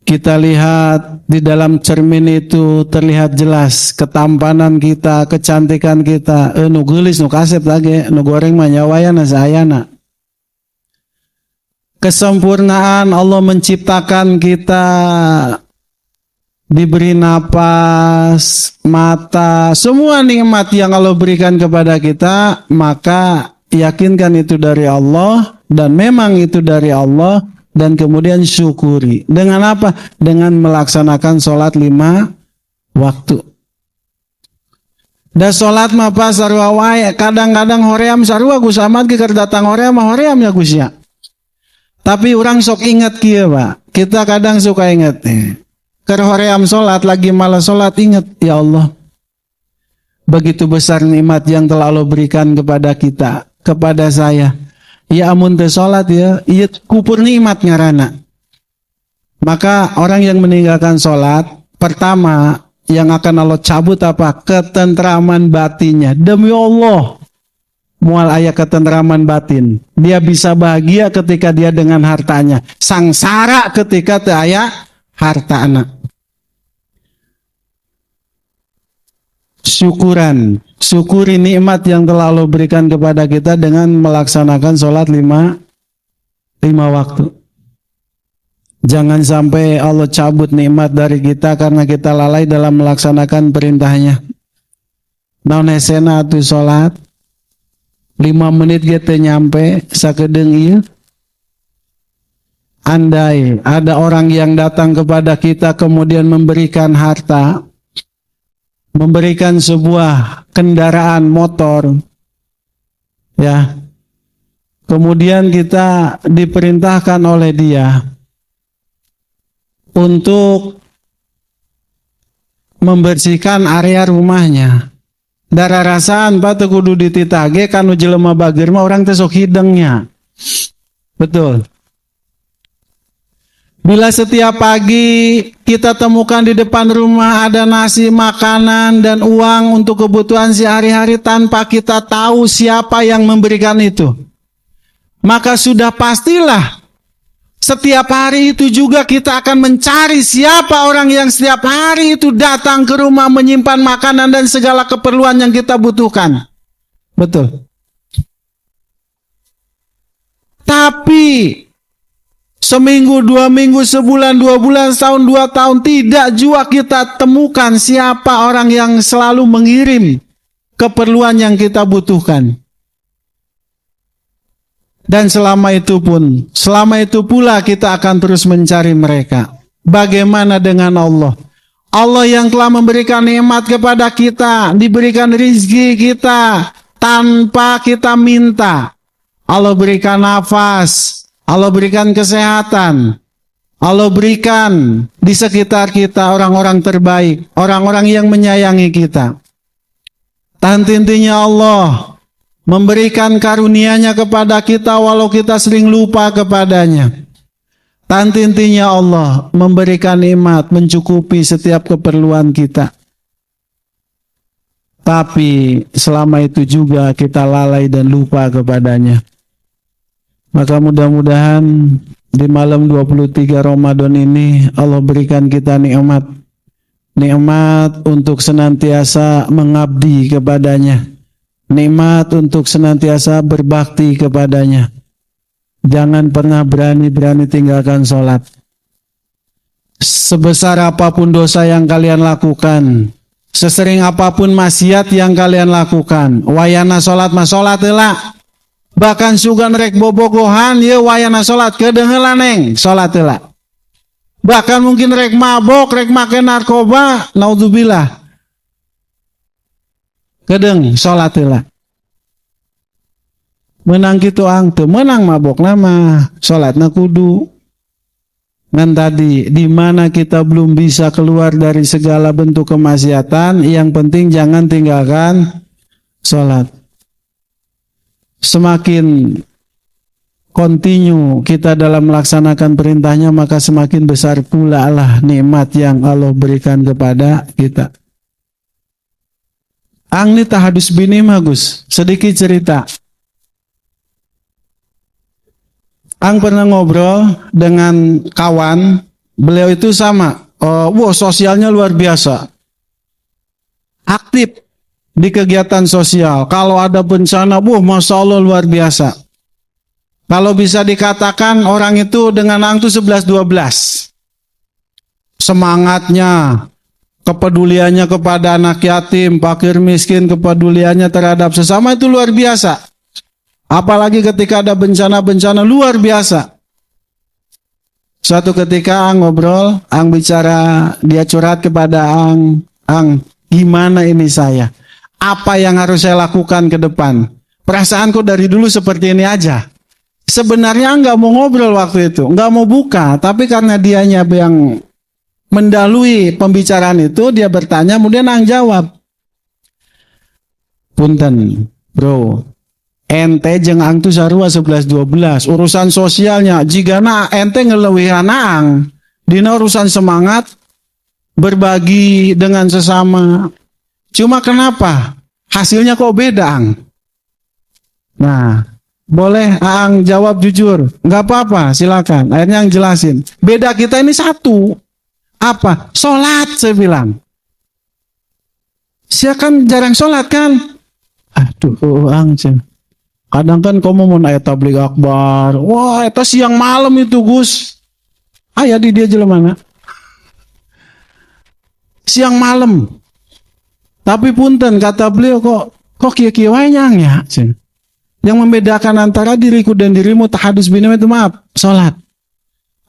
Kita lihat di dalam cermin itu terlihat jelas ketampanan kita, kecantikan kita. Nu geulis, nu kasep lagi, nu goreng mah nyawayana saayana. Kesempurnaan Allah menciptakan kita, diberi napas, mata, semua nikmat yang Allah berikan kepada kita, maka yakinkan itu dari Allah dan memang itu dari Allah. Dan kemudian syukuri. Dengan apa? Dengan melaksanakan sholat 5 waktu. Dan sholat mah pas sarua wae. Kadang-kadang hoream sarua Gus Ahmad keur datang hoream mah hoream ya Gusnya. Tapi orang sok ingat kieu, Pak. Kita kadang suka ingat keur hoream sholat lagi malas sholat, ingat ya Allah. Begitu besar nikmat yang telah Allah berikan kepada kita, kepada saya. Ya amun teu salat ya, ieu kupur nikmat ngaranna. Maka orang yang meninggalkan salat, pertama yang akan Allah cabut apa? Ketentraman batinnya. Demi Allah, mual aya ketentraman batin. Dia bisa bahagia ketika dia dengan hartanya, sangsara ketika teu aya hartana. Syukuri nikmat yang telah Allah berikan kepada kita dengan melaksanakan sholat 5 waktu. Jangan sampai Allah cabut nikmat dari kita karena kita lalai dalam melaksanakan perintahnya. Naon hesena atuh sholat, 5 menit kita nyampe sakedeng ieu. Andai ada orang yang datang kepada kita kemudian memberikan harta, memberikan sebuah kendaraan motor, ya, kemudian kita diperintahkan oleh dia untuk membersihkan area rumahnya. Darah rasaan patu kudu dititage kanu jelema bageur mah orang teh sok hidengnya. Betul. Bila setiap pagi kita temukan di depan rumah ada nasi, makanan, dan uang untuk kebutuhan sehari-hari tanpa kita tahu siapa yang memberikan itu, maka sudah pastilah setiap hari itu juga kita akan mencari siapa orang yang setiap hari itu datang ke rumah menyimpan makanan dan segala keperluan yang kita butuhkan. Betul. Tapi seminggu, 2 minggu, sebulan, 2 bulan, setahun, 2 tahun, tidak juga kita temukan siapa orang yang selalu mengirim keperluan yang kita butuhkan. Dan selama itu pula kita akan terus mencari mereka. Bagaimana dengan Allah? Allah yang telah memberikan nikmat kepada kita, diberikan rizki kita tanpa kita minta. Allah berikan nafas, Allah berikan kesehatan, Allah berikan di sekitar kita orang-orang terbaik, orang-orang yang menyayangi kita. Tantintinya Allah memberikan karunia-Nya kepada kita walau kita sering lupa kepadanya. Tantintinya Allah memberikan nikmat mencukupi setiap keperluan kita. Tapi selama itu juga kita lalai dan lupa kepadanya. Maka mudah-mudahan di malam 23 Ramadan ini Allah berikan kita nikmat untuk senantiasa mengabdi kepadanya. Nikmat untuk senantiasa berbakti kepadanya. Jangan pernah berani-berani tinggalkan sholat. Sebesar apapun dosa yang kalian lakukan, sesering apapun maksiat yang kalian lakukan, wayana sholat mah sholat heula. Bahkan sugan rek bobogohan ye wayana sholat kedeung neng sholat heula. Bahkan mungkin rek mabok, rek make narkoba, naudzubillah. Kedeng sholat heula. Menang kitu teu menang mabok nama sholatna kudu. Ngan tadi di mana kita belum bisa keluar dari segala bentuk kemaksiatan, yang penting jangan tinggalkan sholat. Semakin continue kita dalam melaksanakan perintahnya, maka semakin besar pula lah nikmat yang Allah berikan kepada kita. Ang ni tahadus bini magus, sedikit cerita. Ang pernah ngobrol dengan kawan, beliau itu sama, sosialnya luar biasa, aktif di kegiatan sosial. Kalau ada bencana, masya Allah luar biasa. Kalau bisa dikatakan orang itu dengan ang itu 11-12. Semangatnya, kepeduliannya kepada anak yatim, fakir miskin, kepeduliannya terhadap sesama itu luar biasa. Apalagi ketika ada bencana-bencana luar biasa. Suatu ketika ang ngobrol, ang bicara, dia curhat kepada ang, gimana ini saya? Apa yang harus saya lakukan ke depan? Perasaanku dari dulu seperti ini aja. Sebenarnya nggak mau ngobrol waktu itu, nggak mau buka, tapi karena dianya yang mendahului pembicaraan itu, dia bertanya, kemudian ang jawab. Punten, bro, ente jeung ang tu sarua 11-12, urusan sosialnya, jigana ente ngeleuwihan ang, dina urusan semangat, berbagi dengan sesama. Cuma kenapa? Hasilnya kok beda, ang? Nah, boleh ang jawab jujur, nggak apa-apa, silakan. Akhirnya ang jelasin. Beda kita ini satu. Apa? Sholat, saya bilang. Saya kan jarang sholat kan? Aduh, ang kadang kan kamu mau naik tabligh akbar. Wah, itu siang malam itu Gus. Ayah di dia jelemana. Siang malam. Tapi punten kata beliau kok kieu-kieu wae nyang ya. Yang membedakan antara diriku dan dirimu tahadus bina itu maaf, sholat.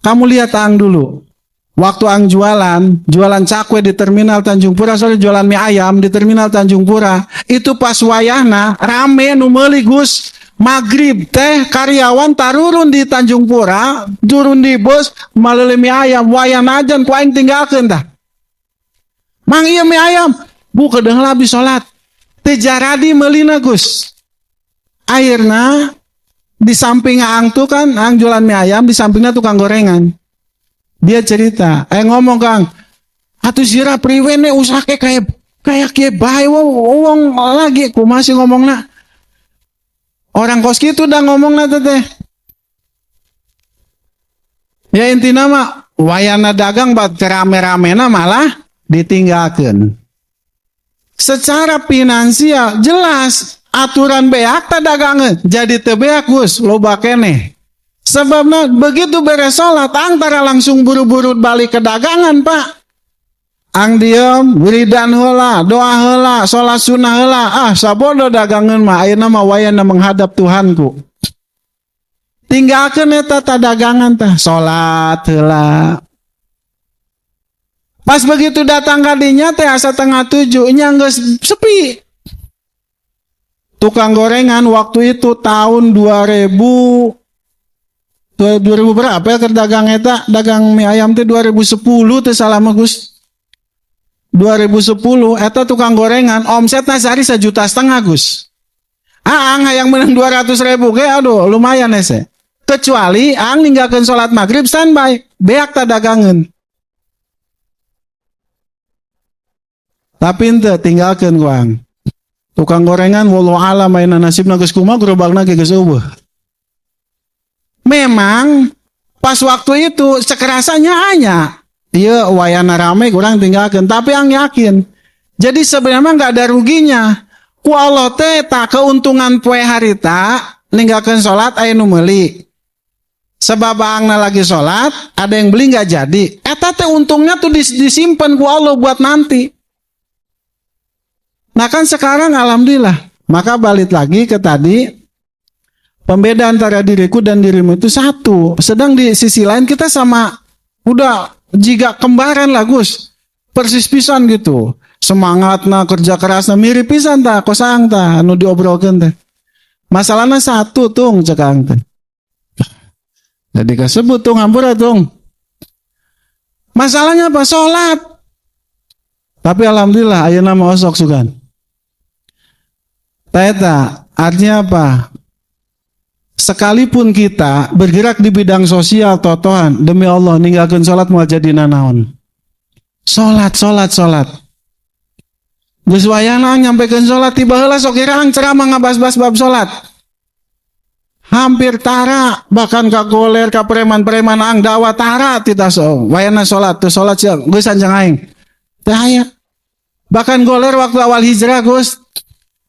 Kamu lihat ang dulu. Waktu ang jualan cakwe di terminal Tanjung Pura, soalnya jualan mie ayam di terminal Tanjung Pura. Itu pas wayahna rame nu meuli Gus. Maghrib teh karyawan tarurun di Tanjung Pura, turun di bus melalui mie ayam, wayah najan ku aing tinggalkeun tah. Mang ieu mie ayam, bu kedeung habis salat. Teh jaradi meulina Gus. Akhirna di samping ang tuh kan, ang jualan mie ayam, di sampingnya tukang gorengan. Dia cerita, ngomong Kang, atuh sira priwene usaha kayak kieu bae wong lagi ku masih ngomongna. Orang kos gitu udah ngomongna teh. Ya intina mah wayana dagang bat rame-ramena malah ditinggalkeun. Secara finansial jelas aturan beak tak dagangan jadi teu beak Gus loba keneh. Sebabna begitu beres salat antara langsung buru-buru balik ke dagangan Pak. Ang diem wiridan heula, doa heula, salat sunah heula. Sabodo dagangan mah ayeuna mah wayana menghadap Tuhanku. Tinggalkeun eta ta dagangan tah, salat heula. Pas begitu datang kadinya teh asa tengah 7 nya geus sepi. Tukang gorengan waktu itu tahun 2000 berapa ya dagang eta, dagang mie ayam teh 2010 teh salah mah Gus. 2010 eta tukang gorengan omsetna sehari 1,5 juta Gus. Ang hayang menang 200.000 ge aduh lumayan ese. Kecuali ang ninggalkeun salat maghrib standby, beak ta dagangeun. Tapi ente tinggalkeun ku ang. Tukang gorengan wallahu alam ayeuna nasibna geus kumaha gerobakna ge geus eueuh. Memang pas waktu itu sekerasanya hanya iya wayana rame kurang tinggalkan, tapi yang yakin. Jadi sebenarnya nggak ada ruginya. Ku Allah teh tak keuntungan poe harita ninggalkan sholat aya nu meuli. Sebab angna lagi sholat ada yang beli nggak jadi. Eta teh untungnya tuh disimpan ku Allah buat nanti. Nah kan sekarang alhamdulillah. Maka balik lagi ke tadi. Pembeda antara diriku dan dirimu itu satu. Sedang di sisi lain kita sama udah jika kembaran lah Gus. Persis pisan gitu. Semangatna kerja kerasna mirip pisan tah kosang tah anu diobrolkeun teh. Masalahnya satu tung cekang teh. Jadi kasebut tung hampura tung. Masalahnya apa? Salat. Tapi alhamdulillah ayeuna mah osok sugan. Taeta artinya apa? Sekalipun kita bergerak di bidang sosial totohan, demi Allah ninggalkeun salat moal jadi nanaon. Salat. Geus wayahna nyampekeun salat tiba heula sok irang ceramah ngabas-bas bab salat. Hampir tara bahkan ka goler ka preman-preman ang dakwah tara tita so. Wayahna salat tuh salat sia geus sanjang aing. Teh aya. Bahkan goler waktu awal hijrah Gus.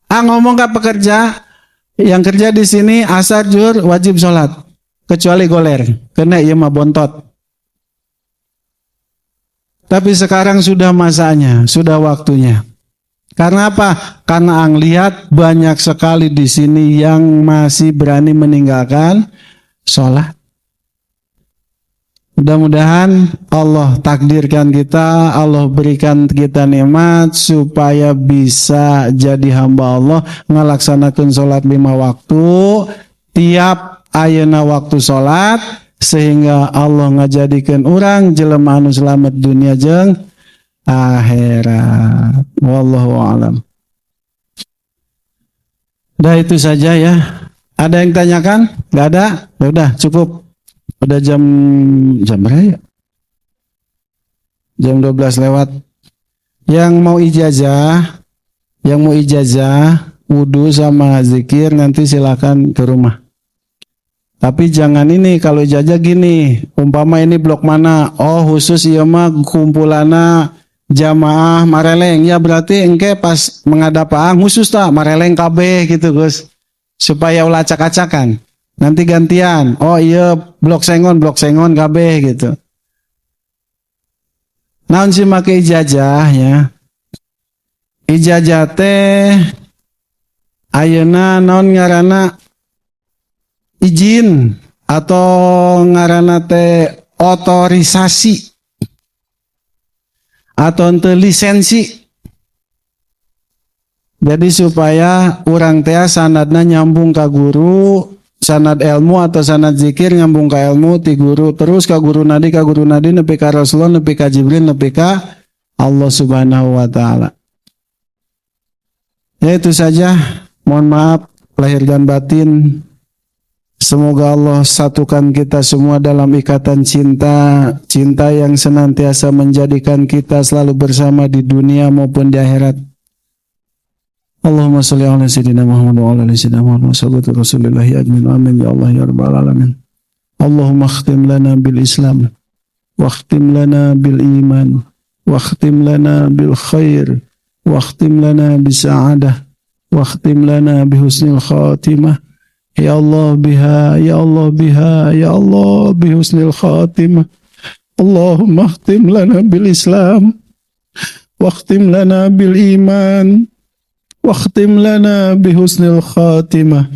Ngomong ka pekerja yang kerja di sini asar zuhur wajib sholat kecuali goler karena ia mah bontot. Tapi sekarang sudah masanya, sudah waktunya. Karena apa? Karena ang lihat banyak sekali di sini yang masih berani meninggalkan sholat. Mudah-mudahan Allah takdirkan kita, Allah berikan kita nikmat supaya bisa jadi hamba Allah ngalaksanakeun salat 5 waktu tiap ayeuna waktu salat sehingga Allah ngajadikeun urang jelema anu slamet dunia jeung akhirat. Wallahu a'lam. Dah itu saja ya. Ada yang tanyakan? Enggak ada? Ya udah cukup. Udah jam berapa ya? Jam 12 lewat. Yang mau ijazah, wudu sama zikir nanti silakan ke rumah. Tapi jangan ini kalau ijazah gini, umpama ini blok mana? Oh khusus ieu mah kumpulana jamaah Mareleng. Ya berarti engke pas menghadap ang khusus tak Mareleng KB gitu Gus. Supaya ulah acak-acakan. Nanti gantian, oh iya blok sengon KB gitu. Naon sih make ijazah ya? Ijazah teh ayeuna naon ngaranna izin atau ngaranna teh otorisasi atau ente lisensi. Jadi supaya orang teh sanadna nyambung ka guru, sanad ilmu atau sanad zikir nyambung ka ilmu ti guru, terus ka guru nadi nepi ka Rasulullah, nepi ka Jibril, nepi ka Allah Subhanahu wa taala. Ya itu saja. Mohon maaf lahir dan batin. Semoga Allah satukan kita semua dalam ikatan cinta, cinta yang senantiasa menjadikan kita selalu bersama di dunia maupun di akhirat. Allahumma sholli ala sayyidina Muhammad wa ala ali sayyidina Muhammad wa sallallahu rasulillahi ajmain. Amin ya Allah ya rabbal alamin. Allahumma khtim lana bil Islam wa khtim lana bil iman wa khtim lana bil khair wa khtim lana bis sa'adah wa khtim lana bi husnil khatimah. Ya Allah biha, ya Allah biha, ya Allah bi husnil khatimah. Allahumma khtim lana bil Islam wa khtim lana bil iman wa khtim lana bi husnil khatimah.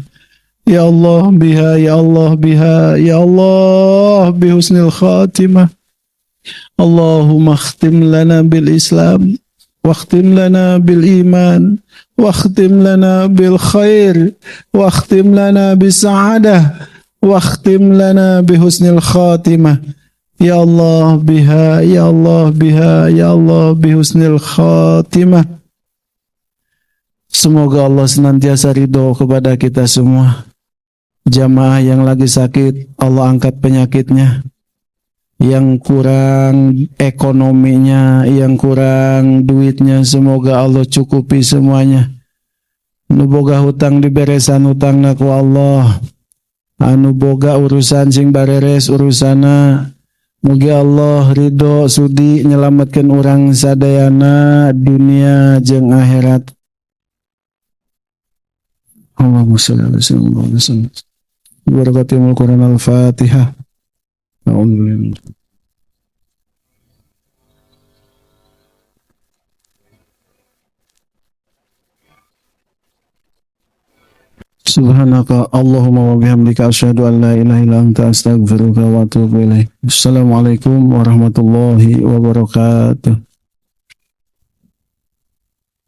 Ya Allah biha, ya Allah biha, ya Allah bi husnil khatimah. Allahumma khtim lana bil Islam wa khtim lana bil iman wa khtim lana bil khair wa khtim lana bis sa'adah wa khtim lana bi husnil khatimah. Ya Allah biha, ya Allah biha, ya Allah bi husnil khatimah. Semoga Allah senantiasa ridho kepada kita semua. Jamaah yang lagi sakit, Allah angkat penyakitnya. Yang kurang ekonominya, yang kurang duitnya, semoga Allah cukupi semuanya. Nu boga hutang diberesan hutangna ku Allah. Anu boga urusan sing bareres urusana. Mugi Allah ridho sudi nyelamatkan orang sadayana dunia jeung akhirat. Allahumma shalli ala sayyidina Muhammad. Barakatul Quran al-Fatihah. A'udzubillahi. Subhanaka Allahumma wa bihamdika asyhadu an la ilaha illa anta astaghfiruka wa atubu ilaik. Assalamualaikum warahmatullahi wabarakatuh.